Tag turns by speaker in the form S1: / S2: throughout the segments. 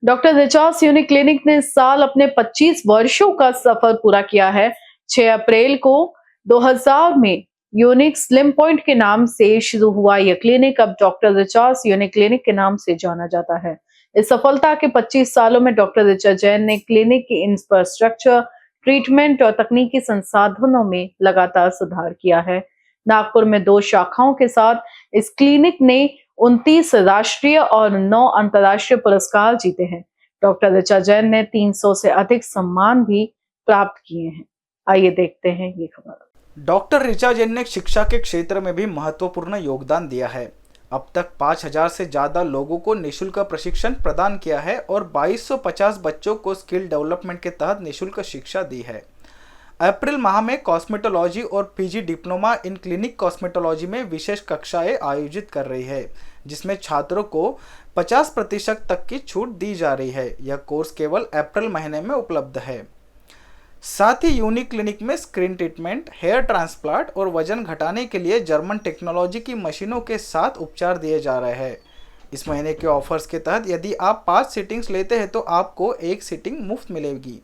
S1: Doctor Richards unique clinic ने इस साल अपने 25 वर्षों का सफर पूरा किया है। 6 अप्रैल को 2000 में यूनिक स्लिम पॉइंट के नाम से शुरू हुआ यह क्लिनिक अब डॉक्टर रिचार्ड्स यूनिक क्लिनिक के नाम से जाना जाता है। इस सफलता के 25 सालों में डॉक्टर रिचा जैन ने क्लिनिक की इंफ्रास्ट्रक्चर, ट्रीटमेंट और तकनीकी संसाधनों में लगातार सुधार किया है। नागपुर में 2 शाखाओं के साथ इस क्लिनिक ने 29 राष्ट्रीय और 9 अंतर्राष्ट्रीय पुरस्कार जीते हैं। डॉक्टर रिचा जैन ने 300 से अधिक सम्मान भी प्राप्त किए हैं। आइए देखते हैं ये खबर।
S2: डॉक्टर रिचा जैन ने शिक्षा के क्षेत्र में भी महत्वपूर्ण योगदान दिया है। अब तक 5000 से ज़्यादा लोगों को निःशुल्क प्रशिक्षण प्रदान किया है और 2250 बच्चों को स्किल डेवलपमेंट के तहत निःशुल्क शिक्षा दी है। अप्रैल माह में कॉस्मेटोलॉजी और PG diploma in clinic cosmetology में विशेष कक्षाएं आयोजित कर रही है, जिसमें छात्रों को 50% तक की छूट दी जा रही है। यह कोर्स केवल अप्रैल महीने में उपलब्ध है। साथ ही यूनिक क्लिनिक में स्क्रीन ट्रीटमेंट, हेयर ट्रांसप्लांट और वजन घटाने के लिए जर्मन टेक्नोलॉजी की मशीनों के साथ उपचार दिए जा रहे हैं। इस महीने के ऑफर्स के तहत यदि आप 5 सिटिंग्स लेते हैं तो आपको 1 सिटिंग मुफ्त मिलेगी।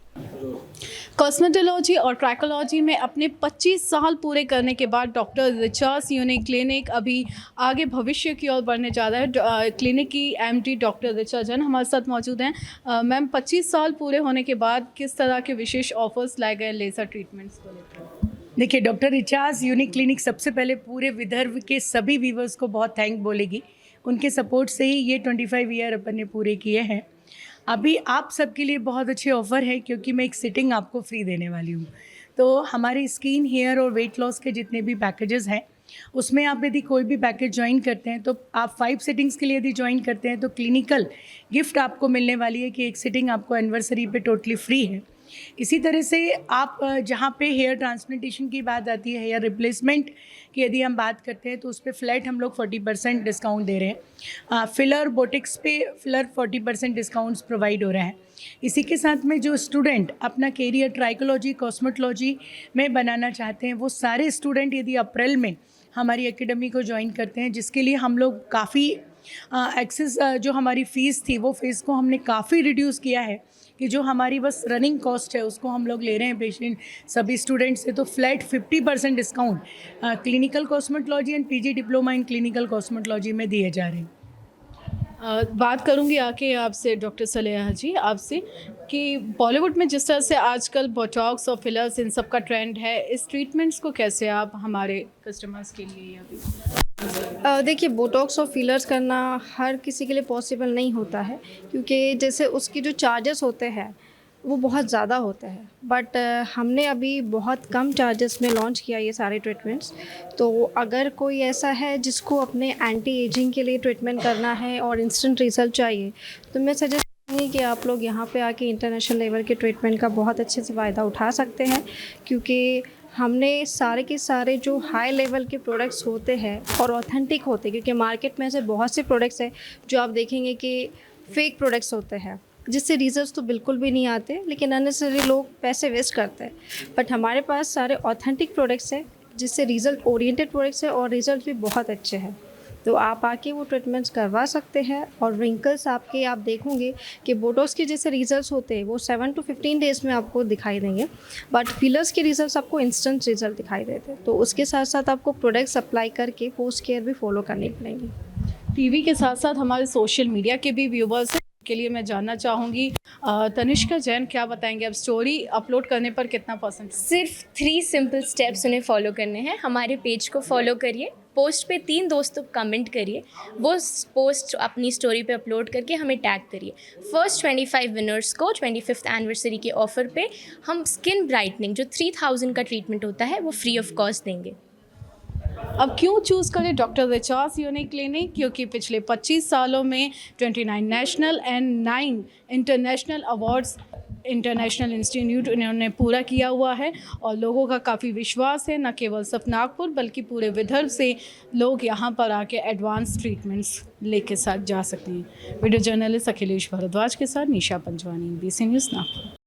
S3: कॉस्मेटोलॉजी और ट्रैकोलॉजी में अपने 25 साल पूरे करने के बाद डॉक्टर रिचार्ड्स यूनिक क्लिनिक अभी आगे भविष्य की ओर बढ़ने जा रहा है। क्लिनिक की एमडी डॉक्टर रिचा जैन हमारे साथ मौजूद हैं। मैम, 25 साल पूरे होने के बाद किस तरह के विशेष ऑफर्स लाए गए लेज़र ट्रीटमेंट्स को लेकर?
S4: देखिए, डॉक्टर रिचार्ड्स यूनिक क्लिनिक सबसे पहले पूरे विदर्भ के सभी व्यूवर्स को बहुत थैंक बोलेगी। उनके सपोर्ट से ही ये 25 ईयर अपन ने पूरे किए हैं। अभी आप सबके लिए बहुत अच्छे ऑफ़र है क्योंकि मैं एक सिटिंग आपको फ्री देने वाली हूँ। तो हमारे स्किन, हेयर और वेट लॉस के जितने भी पैकेजेस हैं, उसमें आप यदि कोई भी पैकेज ज्वाइन करते हैं तो आप 5 सिटिंग्स के लिए यदि ज्वाइन करते हैं तो क्लिनिकल गिफ्ट आपको मिलने वाली है कि एक सिटिंग आपको एनिवर्सरी पे टोटली फ्री है। इसी तरह से आप जहाँ पे हेयर ट्रांसप्लांटेशन की बात आती है, हेयर रिप्लेसमेंट की यदि हम बात करते हैं तो उस पर फ्लैट हम लोग 40% डिस्काउंट दे रहे हैं। फिलर, बोटिक्स पे फिलर 40% डिस्काउंट्स प्रोवाइड हो रहा है। इसी के साथ में जो स्टूडेंट अपना कैरियर ट्राइकोलॉजी, कॉस्मेटोलॉजी में बनाना चाहते हैं, वो सारे स्टूडेंट यदि अप्रैल में हमारी एकेडमी को ज्वाइन करते हैं, जिसके लिए हम लोग काफ़ी एक्सेस जो हमारी फ़ीस थी वो फ़ीस को हमने काफ़ी रिड्यूस किया है कि जो हमारी बस रनिंग कॉस्ट है उसको हम लोग ले रहे हैं पेशेंट सभी स्टूडेंट्स से। तो flat 50% discount clinical cosmetology and PG diploma in clinical cosmetology में दिए जा रहे हैं।
S3: बात करूंगी आके आपसे डॉक्टर सलेहा जी, आपसे कि बॉलीवुड में जिस तरह से आजकल बोटॉक्स और फिलर्स इन सब का ट्रेंड है, इस ट्रीटमेंट्स को कैसे आप हमारे कस्टमर्स के लिए
S5: देखिए, बोटॉक्स और फिलर्स करना हर किसी के लिए पॉसिबल नहीं होता है क्योंकि जैसे उसकी जो चार्जेस होते हैं वो बहुत ज़्यादा होते हैं। बट हमने अभी बहुत कम चार्जेस में लॉन्च किया ये सारे ट्रीटमेंट्स। तो अगर कोई ऐसा है जिसको अपने एंटी एजिंग के लिए ट्रीटमेंट करना है और इंस्टेंट रिजल्ट चाहिए, तो मैं सजेस्ट करूँगी कि आप लोग यहाँ पे आके इंटरनेशनल लेवल के ट्रीटमेंट का बहुत अच्छे से फ़ायदा उठा सकते हैं क्योंकि हमने सारे के सारे जो हाई लेवल के प्रोडक्ट्स होते हैं और ऑथेंटिक होते हैं, क्योंकि मार्केट में ऐसे बहुत से प्रोडक्ट्स हैं जो आप देखेंगे कि फेक प्रोडक्ट्स होते हैं जिससे रिजल्ट्स तो बिल्कुल भी नहीं आते, लेकिन अननेसेसरी लोग पैसे वेस्ट करते हैं। बट हमारे पास सारे ऑथेंटिक प्रोडक्ट्स हैं जिससे रिज़ल्ट ओरिएंटेड प्रोडक्ट्स हैं और रिज़ल्ट भी बहुत अच्छे हैं। तो आप आके वो ट्रीटमेंट्स करवा सकते हैं और रिंकल्स आपके आप देखोगे कि बोटॉक्स के जैसे रिजल्ट्स होते हैं वो 7 to 15 डेज़ में आपको दिखाई देंगे, बट फिलर्स के रिजल्ट्स आपको इंस्टेंट रिजल्ट दिखाई देते हैं। तो उसके साथ साथ आपको प्रोडक्ट्स अप्लाई करके पोस्ट केयर भी फॉलो करनी पड़ेगी।
S3: टीवी के साथ साथ हमारे सोशल मीडिया के भी व्यूवर्स के लिए मैं जानना चाहूँगी, तनिष्का जैन क्या बताएंगे आप स्टोरी अपलोड करने पर कितना %?
S6: सिर्फ 3 सिंपल स्टेप्स उन्हें फॉलो करने हैं। हमारे पेज को फॉलो करिए, पोस्ट पे 3 दोस्तों कमेंट करिए, वो पोस्ट अपनी स्टोरी पे अपलोड करके हमें टैग करिए। फर्स्ट 25 विनर्स को 25th एनिवर्सरी के ऑफ़र पे हम स्किन ब्राइटनिंग जो 3000 का ट्रीटमेंट होता है वो फ्री ऑफ कॉस्ट देंगे।
S3: अब क्यों चूज़ करें डॉक्टर रिचार्ड्स यूनिक क्लिनिक? क्योंकि पिछले 25 सालों में 29 national and 9 international awards international institute इन्होंने पूरा किया हुआ है और लोगों का काफ़ी विश्वास है, न केवल सिर्फ नागपुर बल्कि पूरे विदर्भ से लोग यहाँ पर आके एडवांस ट्रीटमेंट्स लेके साथ जा सकते हैं। वीडियो जर्नलिस्ट अखिलेश भारद्वाज के साथ निशा पंजवानी, BC न्यूज़ नागपुर।